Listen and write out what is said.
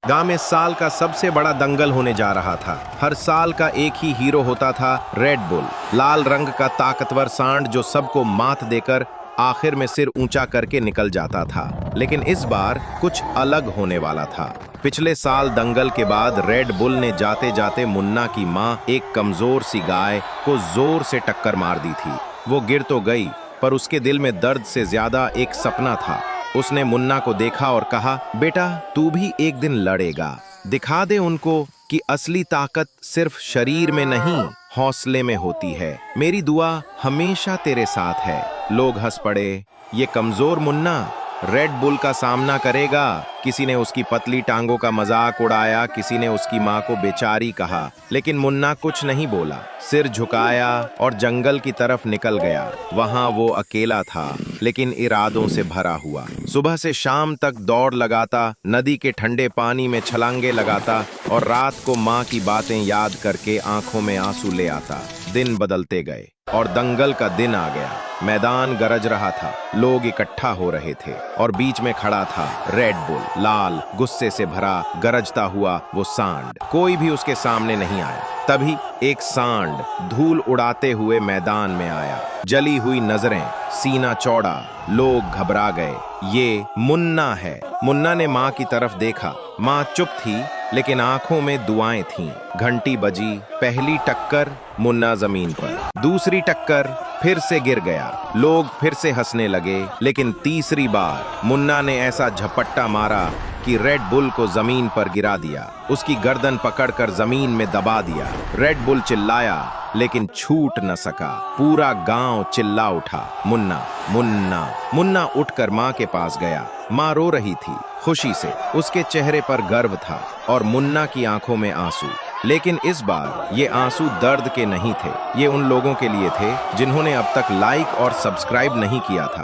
गांव में साल का सबसे बड़ा दंगल होने जा रहा था। हर साल का एक ही हीरो होता था, रेड बुल, लाल रंग का ताकतवर सांड जो सबको मात देकर आखिर में सिर ऊंचा करके निकल जाता था। लेकिन इस बार कुछ अलग होने वाला था। पिछले साल दंगल के बाद रेड बुल ने जाते जाते मुन्ना की माँ, एक कमजोर सी गाय, को जोर से टक्कर मार दी थी। वो गिर तो गई, पर उसके दिल में दर्द से ज्यादा एक सपना था। उसने मुन्ना को देखा और कहा, बेटा तू भी एक दिन लड़ेगा। दिखा दे उनको कि असली ताकत सिर्फ शरीर में नहीं, हौसले में होती है। मेरी दुआ हमेशा तेरे साथ है। लोग हंस पड़े। ये कमजोर मुन्ना रेड बुल का सामना करेगा। किसी ने उसकी पतली टांगों का मजाक उड़ाया, किसी ने उसकी माँ को बेचारी कहा, लेकिन मुन्ना कुछ नहीं बोला। सिर झुकाया और जंगल की तरफ निकल गया। वहां वो अकेला था, लेकिन इरादों से भरा हुआ। सुबह से शाम तक दौड़ लगाता, नदी के ठंडे पानी में छलांगे लगाता और रात को माँ की बातें याद करके आंखों में आंसू ले आता। दिन बदलते गए और दंगल का दिन आ गया। मैदान गरज रहा था, लोग इकट्ठा हो रहे थे और बीच में खड़ा था रेड बुल, लाल, गुस्से से भरा, गरजता हुआ वो सांड। कोई भी उसके सामने नहीं आया। तभी एक सांड धूल उड़ाते हुए मैदान में आया। जली हुई नजरें, सीना चौड़ा। लोग घबरा गए। ये मुन्ना है। मुन्ना ने माँ की तरफ देखा। माँ चुप थी, लेकिन आंखों में दुआएं थीं। घंटी बजी। पहली टक्कर, मुन्ना जमीन पर। दूसरी टक्कर, फिर से गिर गया। लोग फिर से हंसने लगे, लेकिन तीसरी बार मुन्ना ने ऐसा झपट्टा मारा कि रेड बुल को जमीन पर गिरा दिया। उसकी गर्दन पकड़कर जमीन में दबा दिया। रेड बुल चिल्लाया, लेकिन छूट न सका। पूरा गांव चिल्ला उठा, मुन्ना मुन्ना। मुन्ना उठकर माँ के पास गया। माँ रो रही थी, खुशी से। उसके चेहरे पर गर्व था और मुन्ना की आंखों में आंसू। लेकिन इस बार ये आंसू दर्द के नहीं थे। ये उन लोगों के लिए थे जिन्होंने अब तक लाइक और सब्सक्राइब नहीं किया था।